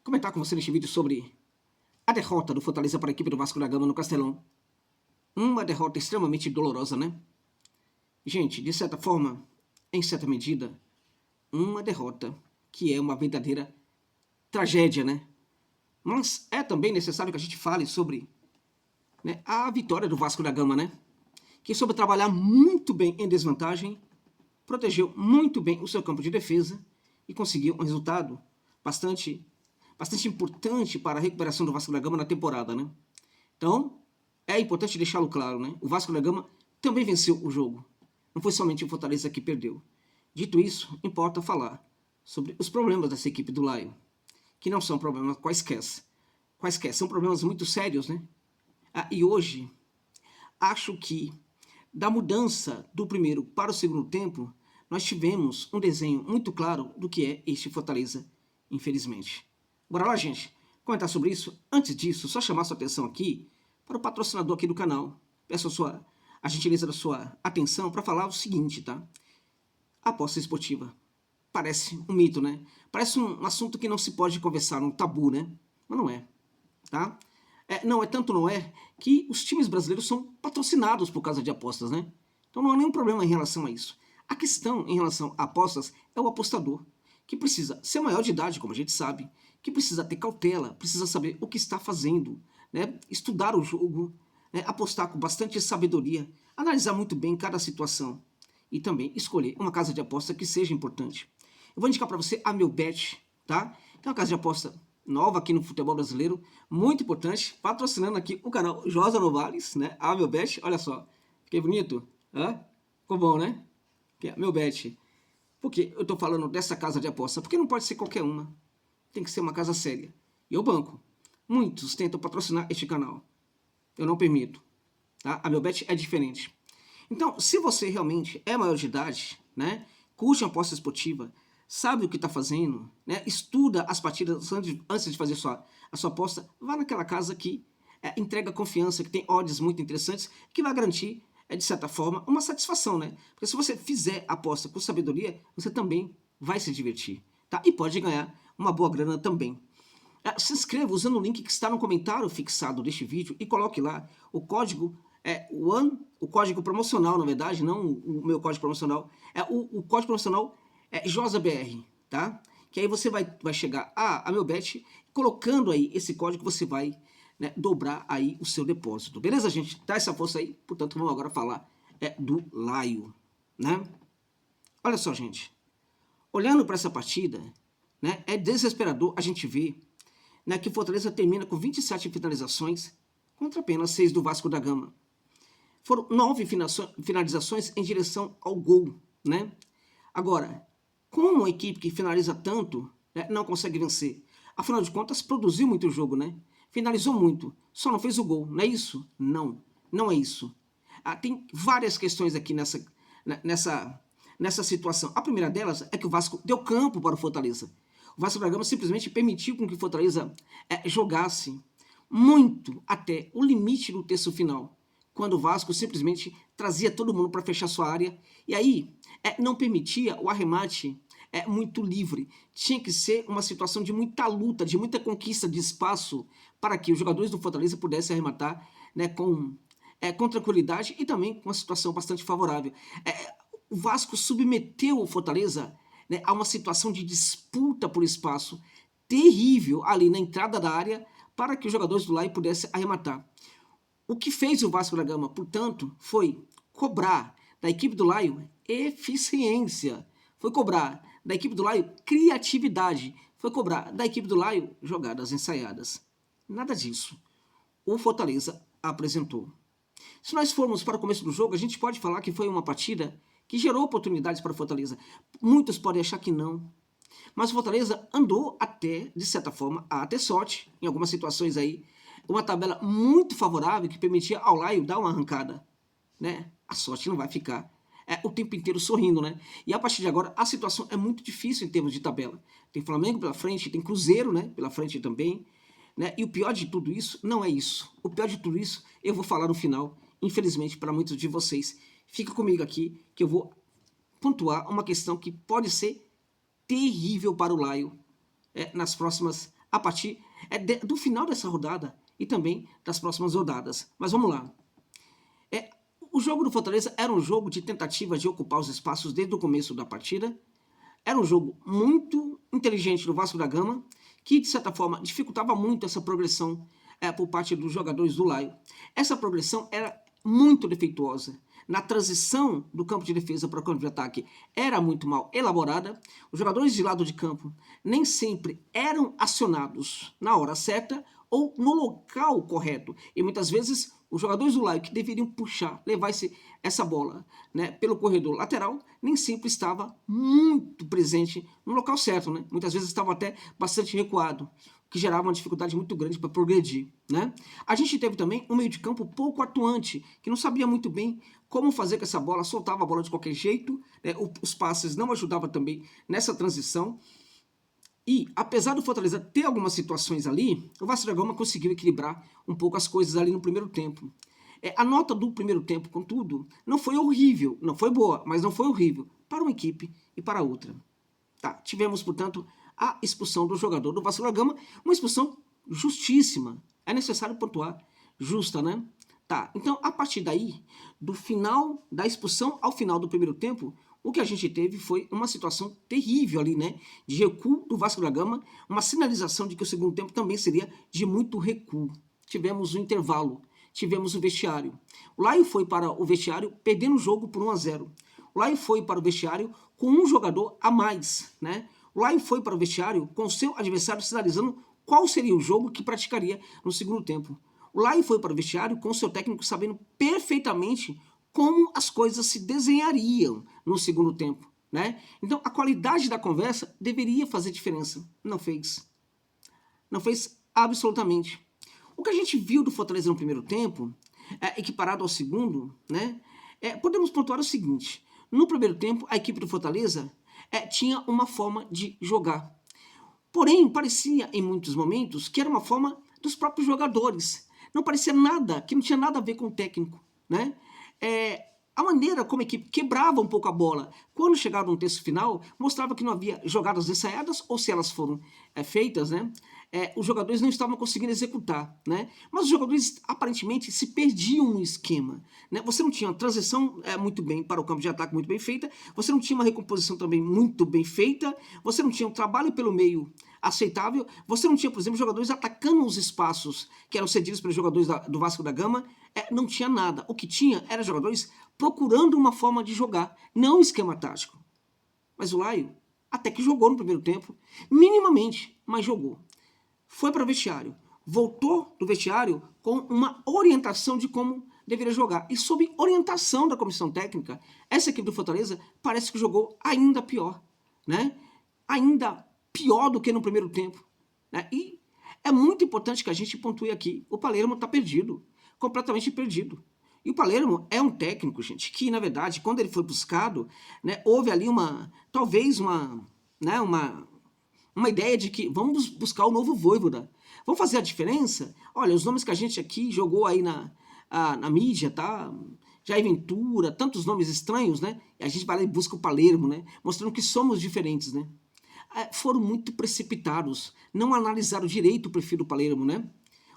comentar com você neste vídeo sobre a derrota do Fortaleza para a equipe do Vasco da Gama no Castelão. Uma derrota extremamente dolorosa, né? Gente, de certa forma, em certa medida, uma derrota que é uma verdadeira tragédia, né? Mas é também necessário que a gente fale sobre, né, a vitória do Vasco da Gama, né? Que soube trabalhar muito bem em desvantagem, protegeu muito bem o seu campo de defesa e conseguiu um resultado bastante importante para a recuperação do Vasco da Gama na temporada, né? Então, é importante deixá-lo claro, né? O Vasco da Gama também venceu o jogo. Não foi somente o Fortaleza que perdeu. Dito isso, importa falar sobre os problemas dessa equipe do Laio, que não são problemas quaisquer. São problemas muito sérios, né? E hoje, acho que da mudança do primeiro para o segundo tempo, nós tivemos um desenho muito claro do que é este Fortaleza, infelizmente. Bora lá, gente, comentar sobre isso. Antes disso, só chamar sua atenção aqui para o patrocinador aqui do canal. Peço a gentileza da sua atenção para falar o seguinte, tá? A aposta esportiva. Parece um mito, né? Parece um assunto que não se pode conversar, um tabu, né? Mas não é, tá? Não é que os times brasileiros são patrocinados por causa de apostas, né? Então não há nenhum problema em relação a isso. A questão em relação a apostas é o apostador, que precisa ser maior de idade, como a gente sabe, que precisa ter cautela, precisa saber o que está fazendo, né? Estudar o jogo, né? Apostar com bastante sabedoria, analisar muito bem cada situação e também escolher uma casa de aposta que seja importante. Eu vou indicar para você a Melbet, tá? Que é uma casa de aposta nova aqui no futebol brasileiro, muito importante, patrocinando aqui o canal Josa Novales, né? A Melbet, olha só, fiquei bonito? Ficou bom, né? Que é Melbet. Por que eu estou falando dessa casa de aposta? Porque não pode ser qualquer uma. Tem que ser uma casa séria. E eu banco. Muitos tentam patrocinar este canal. Eu não permito. Tá? A Melbet é diferente. Então, se você realmente é maior de idade, né? Curte a aposta esportiva, sabe o que está fazendo, né? Estuda as partidas antes de fazer a sua aposta, vá naquela casa que entrega confiança, que tem odds muito interessantes, que vai garantir, de certa forma, uma satisfação, né? Porque se você fizer a aposta com sabedoria, você também vai se divertir, tá? E pode ganhar uma boa grana também. Se inscreva usando o link que está no comentário fixado deste vídeo e coloque lá o código o código promocional, na verdade, não o meu código promocional, o código promocional é JOSABR, tá? Que aí você vai chegar a Melbet, colocando aí esse código, você vai, né, dobrar aí o seu depósito. Beleza, gente? Dá essa força aí. Portanto, vamos agora falar do Laio, né? Olha só, gente. Olhando para essa partida, né, é desesperador a gente ver, né, que o Fortaleza termina com 27 finalizações contra apenas 6 do Vasco da Gama. Foram 9 finalizações em direção ao gol, né? Agora, como a equipe que finaliza tanto, né, não consegue vencer? Afinal de contas, produziu muito jogo, né? Finalizou muito, só não fez o gol, não é isso? Não, não é isso. Tem várias questões aqui nessa situação. A primeira delas é que o Vasco deu campo para o Fortaleza. O Vasco da Gama simplesmente permitiu com que o Fortaleza jogasse muito até o limite do terço final, quando o Vasco simplesmente trazia todo mundo para fechar sua área, e aí não permitia o arremate muito livre. Tinha que ser uma situação de muita luta, de muita conquista de espaço, para que os jogadores do Fortaleza pudessem arrematar, né, com tranquilidade e também com uma situação bastante favorável. O Vasco submeteu o Fortaleza, né, a uma situação de disputa por espaço terrível ali na entrada da área, para que os jogadores do Laio pudessem arrematar. O que fez o Vasco da Gama, portanto, foi cobrar da equipe do Laio eficiência, foi cobrar da equipe do Laio criatividade, foi cobrar da equipe do Laio jogadas ensaiadas. Nada disso o Fortaleza apresentou. Se nós formos para o começo do jogo, a gente pode falar que foi uma partida que gerou oportunidades para o Fortaleza. Muitos podem achar que não, mas o Fortaleza andou até, de certa forma, a ter sorte em algumas situações aí, uma tabela muito favorável que permitia ao Laio dar uma arrancada, né? A sorte não vai ficar o tempo inteiro sorrindo, né? E a partir de agora a situação é muito difícil em termos de tabela. Tem Flamengo pela frente, tem Cruzeiro, né, pela frente também, né? E o pior de tudo isso não é isso. O pior de tudo isso eu vou falar no final, infelizmente para muitos de vocês. Fica comigo aqui que eu vou pontuar uma questão que pode ser terrível para o Laio nas próximas a partir do final dessa rodada e também das próximas rodadas. Mas vamos lá. O jogo do Fortaleza era um jogo de tentativa de ocupar os espaços desde o começo da partida. Era um jogo muito inteligente do Vasco da Gama, que, de certa forma, dificultava muito essa progressão por parte dos jogadores do Laio. Essa progressão era muito defeituosa. Na transição do campo de defesa para o campo de ataque era muito mal elaborada. Os jogadores de lado de campo nem sempre eram acionados na hora certa ou no local correto. E muitas vezes os jogadores do Laio que deveriam puxar, levar essa bola, né, pelo corredor lateral, nem sempre estava muito presente no local certo, né? Muitas vezes estava até bastante recuado, o que gerava uma dificuldade muito grande para progredir, né? A gente teve também um meio de campo pouco atuante, que não sabia muito bem como fazer com essa bola, soltava a bola de qualquer jeito, né? Os passes não ajudavam também nessa transição. E, apesar do Fortaleza ter algumas situações ali, o Vasco da Gama conseguiu equilibrar um pouco as coisas ali no primeiro tempo. A nota do primeiro tempo, contudo, não foi horrível, não foi boa, mas não foi horrível para uma equipe e para outra. Tá, tivemos, portanto, a expulsão do jogador do Vasco da Gama, uma expulsão justíssima. É necessário pontuar, justa, né? Tá, então, a partir daí, do final da expulsão ao final do primeiro tempo, o que a gente teve foi uma situação terrível ali, né? De recuo do Vasco da Gama, uma sinalização de que o segundo tempo também seria de muito recuo. Tivemos o intervalo, tivemos o vestiário. O Laio foi para o vestiário perdendo o jogo por 1-0. O Laio foi para o vestiário com um jogador a mais, né? O Laio foi para o vestiário com o seu adversário sinalizando qual seria o jogo que praticaria no segundo tempo. O Laio foi para o vestiário com o seu técnico sabendo perfeitamente como as coisas se desenhariam no segundo tempo, né? Então, a qualidade da conversa deveria fazer diferença. Não fez. Não fez absolutamente. O que a gente viu do Fortaleza no primeiro tempo, equiparado ao segundo, né? Podemos pontuar o seguinte. No primeiro tempo, a equipe do Fortaleza tinha uma forma de jogar. Porém, parecia em muitos momentos que era uma forma dos próprios jogadores. Não parecia nada, que não tinha nada a ver com o técnico, né? A maneira como a equipe quebrava um pouco a bola, quando chegava no terço final, mostrava que não havia jogadas ensaiadas, ou se elas foram feitas, né? Os jogadores não estavam conseguindo executar, né? Mas os jogadores aparentemente se perdiam no esquema, né? Você não tinha uma transição muito bem para o campo de ataque muito bem feita, você não tinha uma recomposição também muito bem feita, você não tinha um trabalho pelo meio aceitável, você não tinha, por exemplo, jogadores atacando os espaços que eram cedidos pelos jogadores do Vasco da Gama, não tinha nada. O que tinha era jogadores procurando uma forma de jogar, não um esquema tático. Mas o Laio até que jogou no primeiro tempo, minimamente, mas jogou. Foi para o vestiário, voltou do vestiário com uma orientação de como deveria jogar. E sob orientação da comissão técnica, essa equipe do Fortaleza parece que jogou ainda pior, né? Ainda pior do que no primeiro tempo, né? E é muito importante que a gente pontue aqui. O Palermo está perdido, completamente perdido. E o Palermo é um técnico, gente, que, na verdade, quando ele foi buscado, né, houve ali talvez uma ideia de que vamos buscar o novo Vojvoda. Vamos fazer a diferença? Olha, os nomes que a gente aqui jogou aí na mídia, tá? Jair Ventura, tantos nomes estranhos, né? E a gente vai lá e busca o Palermo, né? Mostrando que somos diferentes, né? Foram muito precipitados, não analisaram direito o perfil do Palermo, né?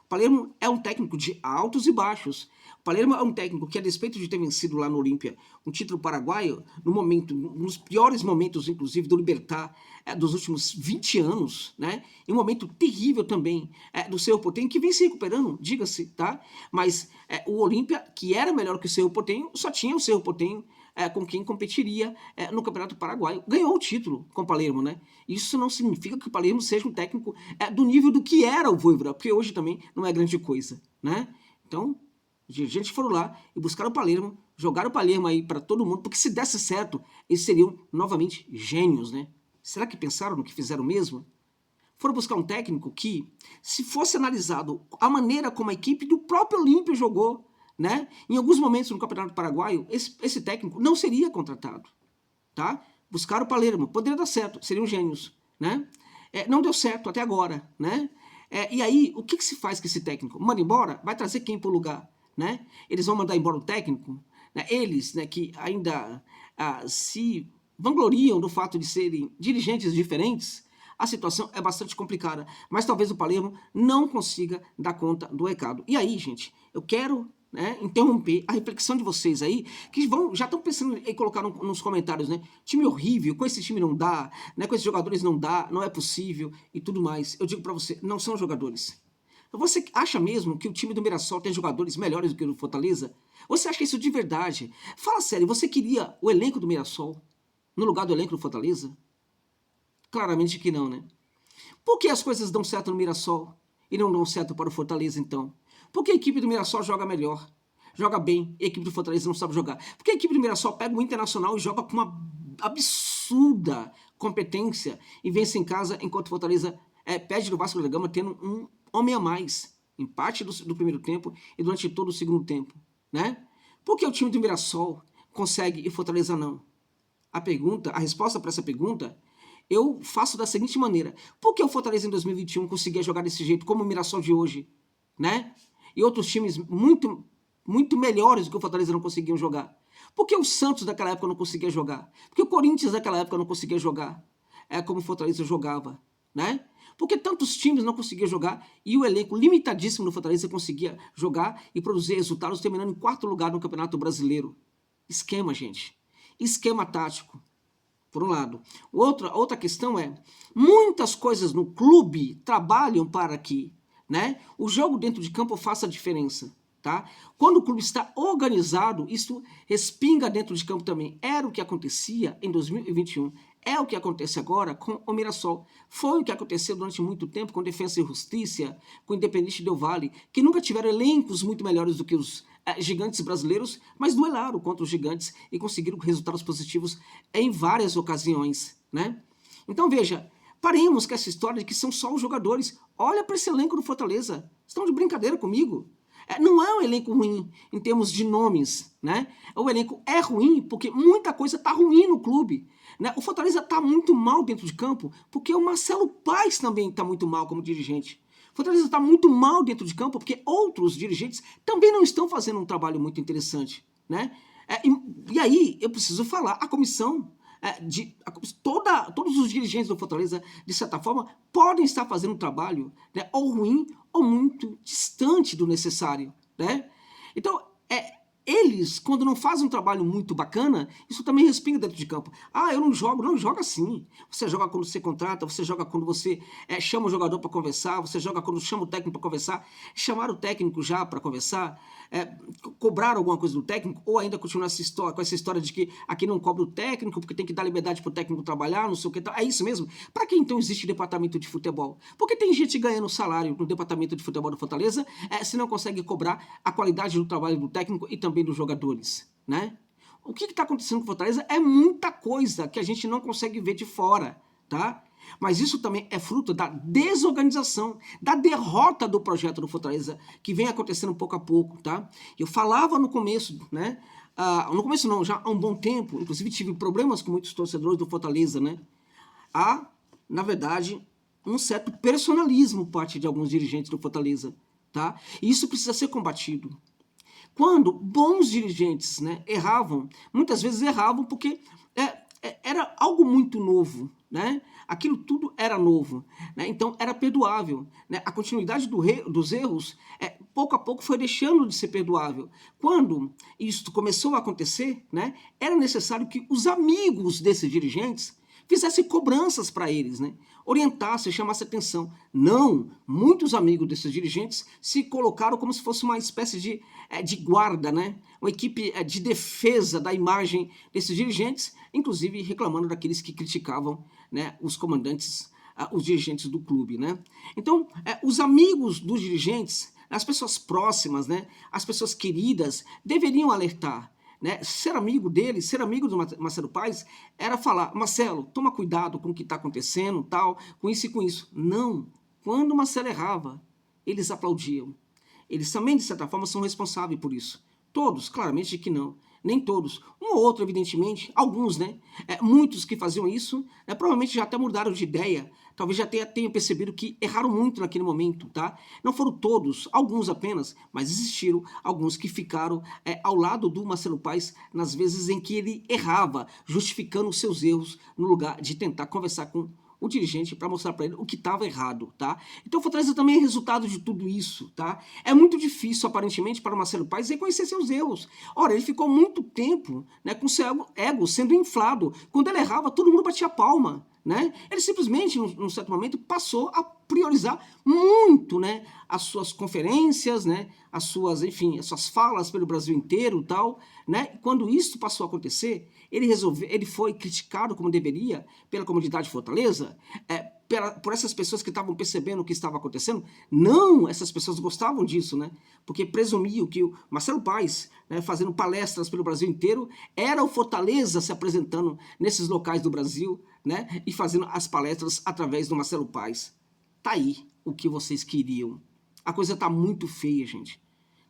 O Palermo é um técnico de altos e baixos. O Palermo é um técnico que, a despeito de ter vencido lá no Olímpia um título paraguaio, nos piores momentos, inclusive, do Libertad dos últimos 20 anos, né? E um momento terrível também do Cerro Porteño, que vem se recuperando, diga-se, tá? Mas o Olímpia, que era melhor que o Cerro Porteño, só tinha o Cerro Porteño com quem competiria no Campeonato Paraguaio. Ganhou o título com o Palermo, né? Isso não significa que o Palermo seja um técnico do nível do que era o Vojvoda, porque hoje também não é grande coisa, né? Então, a gente foram lá e buscaram o Palermo, jogaram o Palermo aí para todo mundo, porque se desse certo, eles seriam novamente gênios, né? Será que pensaram no que fizeram mesmo? Foram buscar um técnico que, se fosse analisado a maneira como a equipe do próprio Olímpia jogou, né? Em alguns momentos no Campeonato Paraguaio, esse técnico não seria contratado, tá? Buscaram o Palermo, poderia dar certo, seriam gênios, né? Não deu certo até agora, né? E aí, o que se faz com esse técnico? Manda embora? Vai trazer quem para o lugar, né? Eles vão mandar embora o técnico? Né? Eles, né, que ainda se vangloriam do fato de serem dirigentes diferentes, a situação é bastante complicada. Mas talvez o Palermo não consiga dar conta do recado. E aí, gente, eu quero, né, interromper a reflexão de vocês aí, que já estão pensando em colocar nos comentários, né? Time horrível, com esse time não dá, né, com esses jogadores não dá, não é possível e tudo mais. Eu digo para você, não são jogadores. Você acha mesmo que o time do Mirassol tem jogadores melhores do que o do Fortaleza? Você acha isso de verdade? Fala sério, você queria o elenco do Mirassol no lugar do elenco do Fortaleza? Claramente que não, né? Por que as coisas dão certo no Mirassol e não dão certo para o Fortaleza, então? Por que a equipe do Mirassol joga melhor, joga bem, e a equipe do Fortaleza não sabe jogar? Por que a equipe do Mirassol pega o Internacional e joga com uma absurda competência e vence em casa, enquanto o Fortaleza perde do Vasco da Gama tendo um homem a mais, empate do primeiro tempo e durante todo o segundo tempo, né? Por que o time do Mirassol consegue e Fortaleza não? A resposta para essa pergunta, eu faço da seguinte maneira: por que o Fortaleza em 2021 conseguia jogar desse jeito, como o Mirassol de hoje, né? E outros times muito melhores do que o Fortaleza não conseguiam jogar? Por que o Santos daquela época não conseguia jogar? Por que o Corinthians daquela época não conseguia jogar como o Fortaleza jogava, né? Porque tantos times não conseguiam jogar e o elenco limitadíssimo do Fortaleza conseguia jogar e produzir resultados, terminando em 4º lugar no Campeonato Brasileiro. Esquema, gente. Esquema tático, por um lado. Outra questão é, muitas coisas no clube trabalham para que, né, o jogo dentro de campo faça a diferença. Tá? Quando o clube está organizado, isso respinga dentro de campo também. Era o que acontecia em 2021. É o que acontece agora com o Mirassol. Foi o que aconteceu durante muito tempo com Defensa e Justiça, com o Independente Del Valle, que nunca tiveram elencos muito melhores do que os gigantes brasileiros, mas duelaram contra os gigantes e conseguiram resultados positivos em várias ocasiões, né? Então veja, paremos com essa história de que são só os jogadores. Olha para esse elenco do Fortaleza. Estão de brincadeira comigo? Não é um elenco ruim em termos de nomes, né? O elenco é ruim porque muita coisa está ruim no clube, né? O Fortaleza está muito mal dentro de campo porque o Marcelo Paes também está muito mal como dirigente. O Fortaleza está muito mal dentro de campo porque outros dirigentes também não estão fazendo um trabalho muito interessante, né? E aí eu preciso falar, a comissão todos os dirigentes do Fortaleza, de certa forma, podem estar fazendo um trabalho, né, ou ruim ou muito distante do necessário, né? Então, eles, quando não fazem um trabalho muito bacana, isso também respinga dentro de campo. Ah, eu não jogo. Não, joga sim. Você joga quando você contrata, você joga quando você chama o jogador para conversar, você joga quando chama o técnico para conversar, chamar o técnico já para conversar, cobrar alguma coisa do técnico, ou ainda continuar com essa história de que aqui não cobra o técnico, porque tem que dar liberdade para o técnico trabalhar, não sei o que tal. É isso mesmo? Para que então existe departamento de futebol? Porque tem gente ganhando salário no departamento de futebol do Fortaleza, se não consegue cobrar a qualidade do trabalho do técnico e também dos jogadores, né? O que está acontecendo com o Fortaleza é muita coisa que a gente não consegue ver de fora, tá? Mas isso também é fruto da desorganização, da derrota do projeto do Fortaleza, que vem acontecendo pouco a pouco, tá? Eu falava no começo, né? No começo não, já há um bom tempo, inclusive tive problemas com muitos torcedores do Fortaleza, né? Há, na verdade, um certo personalismo por parte de alguns dirigentes do Fortaleza, tá? E isso precisa ser combatido. Quando bons dirigentes, né, erravam, muitas vezes erravam porque era algo muito novo, né? Aquilo tudo era novo, né? Então era perdoável, né? A continuidade dos erros, pouco a pouco foi deixando de ser perdoável. Quando isso começou a acontecer, né, era necessário que os amigos desses dirigentes fizesse cobranças para eles, né? Orientasse, chamasse atenção. Não, muitos amigos desses dirigentes se colocaram como se fosse uma espécie de guarda, né? Uma equipe de defesa da imagem desses dirigentes, inclusive reclamando daqueles que criticavam, né, os comandantes, os dirigentes do clube, né? Então, os amigos dos dirigentes, as pessoas próximas, né, as pessoas queridas, deveriam alertar. Né? Ser amigo dele, ser amigo do Marcelo Paes, era falar: Marcelo, toma cuidado com o que está acontecendo, tal, com isso e com isso. Não. Quando o Marcelo errava, eles aplaudiam. Eles também, de certa forma, são responsáveis por isso. Todos, claramente que não. Nem todos. Um ou outro, evidentemente. Alguns, né? Muitos que faziam isso, provavelmente já até mudaram de ideia. Talvez já tenham percebido que erraram muito naquele momento, tá? Não foram todos, alguns apenas, mas existiram alguns que ficaram ao lado do Marcelo Paes nas vezes em que ele errava, justificando os seus erros, no lugar de tentar conversar com o dirigente para mostrar para ele o que estava errado, tá? Então o Fortaleza também é resultado de tudo isso, tá? É muito difícil, aparentemente, para o Marcelo Paes reconhecer seus erros. Ora, ele ficou muito tempo, né, com seu ego sendo inflado. Quando ele errava, todo mundo batia palma, né? Ele simplesmente, num certo momento, passou a priorizar muito, né, as suas conferências, né, as suas falas pelo Brasil inteiro, tal, né? Quando isso passou a acontecer, ele foi criticado como deveria pela comunidade de Fortaleza, por essas pessoas que estavam percebendo o que estava acontecendo. Não, essas pessoas gostavam disso, né? Porque presumiam que o Marcelo Paes, né, fazendo palestras pelo Brasil inteiro, era o Fortaleza se apresentando nesses locais do Brasil, né, e fazendo as palestras através do Marcelo Paes. Tá aí o que vocês queriam. A coisa tá muito feia, gente.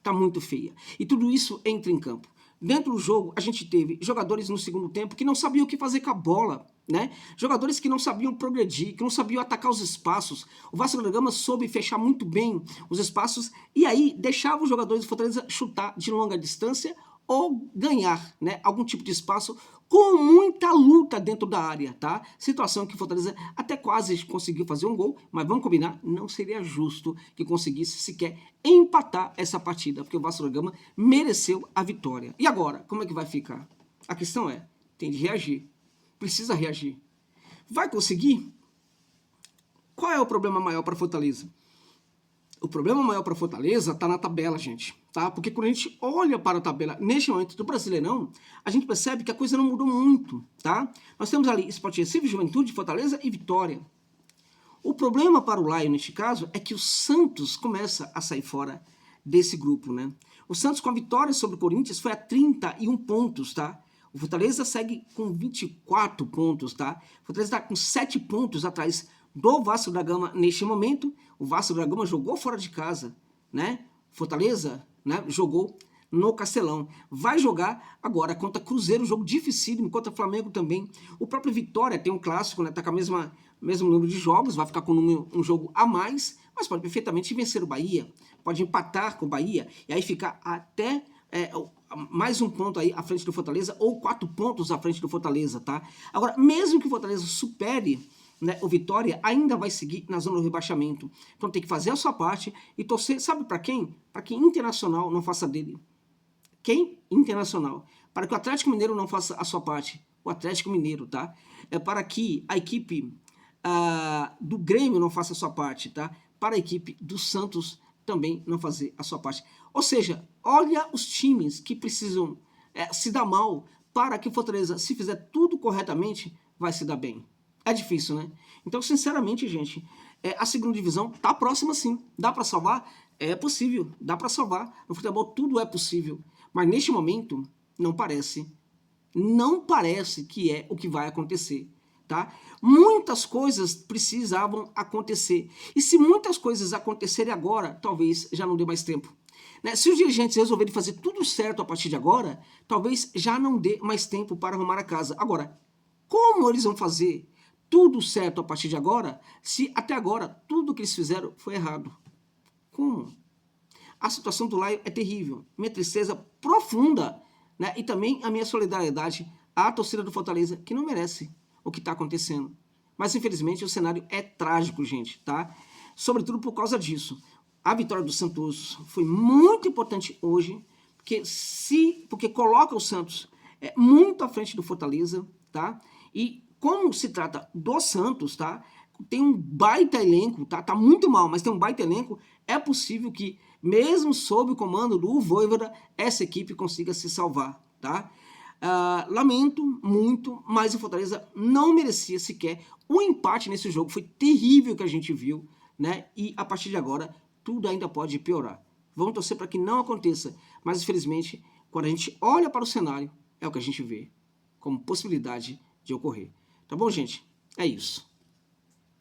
Tá muito feia. E tudo isso entra em campo. Dentro do jogo, a gente teve jogadores no segundo tempo que não sabiam o que fazer com a bola, né? Jogadores que não sabiam progredir, que não sabiam atacar os espaços. O Vasco da Gama soube fechar muito bem os espaços e aí deixava os jogadores do Fortaleza chutar de longa distância ou ganhar, né, algum tipo de espaço com muita luta dentro da área, tá? Situação que o Fortaleza até quase conseguiu fazer um gol, mas vamos combinar, não seria justo que conseguisse sequer empatar essa partida, porque o Vasco da Gama mereceu a vitória. E agora, como é que vai ficar? A questão é, tem de reagir, precisa reagir. Vai conseguir? Qual é o problema maior para Fortaleza? O problema maior para Fortaleza está na tabela, gente, tá? Porque quando a gente olha para a tabela neste momento do Brasileirão, a gente percebe que a coisa não mudou muito, tá? Nós temos ali Sport Recife, Juventude, Fortaleza e Vitória. O problema para o Lion, neste caso, é que o Santos começa a sair fora desse grupo, né? O Santos, com a vitória sobre o Corinthians, foi a 31 pontos, tá? O Fortaleza segue com 24 pontos, tá? O Fortaleza está com 7 pontos atrás do Vasco da Gama neste momento. O Vasco da Gama jogou fora de casa, né? Fortaleza, né, jogou no Castelão. Vai jogar agora contra Cruzeiro, um jogo dificílimo, contra Flamengo também. O próprio Vitória tem um clássico, né? Tá com a mesmo número de jogos, vai ficar com um jogo a mais, mas pode perfeitamente vencer o Bahia, pode empatar com o Bahia, e aí ficar até mais um ponto aí à frente do Fortaleza, ou 4 pontos à frente do Fortaleza, tá? Agora, mesmo que o Fortaleza supere, né, o Vitória, ainda vai seguir na zona do rebaixamento. Então tem que fazer a sua parte e torcer, sabe para quem? Para que Internacional não faça dele. Quem? Internacional. Para que o Atlético Mineiro não faça a sua parte. O Atlético Mineiro, tá? Para que a equipe do Grêmio não faça a sua parte, tá? Para a equipe do Santos também não fazer a sua parte. Ou seja, olha os times que precisam se dar mal para que o Fortaleza, se fizer tudo corretamente, vai se dar bem. É difícil, né? Então, sinceramente, gente, a segunda divisão tá próxima sim. Dá para salvar? É possível, dá para salvar. No futebol tudo é possível. Mas neste momento, não parece que é o que vai acontecer, tá? Muitas coisas precisavam acontecer. E se muitas coisas acontecerem agora, talvez já não dê mais tempo. Né? Se os dirigentes resolverem fazer tudo certo a partir de agora, talvez já não dê mais tempo para arrumar a casa. Agora, como eles vão fazer tudo certo a partir de agora, se até agora tudo que eles fizeram foi errado? Como? A situação do Lion é terrível. Minha tristeza profunda, né? E também a minha solidariedade à torcida do Fortaleza, que não merece o que está acontecendo. Mas, infelizmente, o cenário é trágico, gente, tá? Sobretudo por causa disso. A vitória do Santos foi muito importante hoje, porque coloca o Santos muito à frente do Fortaleza, tá? E como se trata do Santos, tá? Tem um baita elenco, tá? Tá muito mal, mas tem um baita elenco. É possível que, mesmo sob o comando do Vojvoda, essa equipe consiga se salvar, tá? Lamento muito, mas o Fortaleza não merecia sequer o empate nesse jogo. Foi terrível o que a gente viu, né? E a partir de agora, tudo ainda pode piorar. Vamos torcer para que não aconteça, mas infelizmente, quando a gente olha para o cenário, é o que a gente vê como possibilidade de ocorrer. Tá bom, gente? É isso.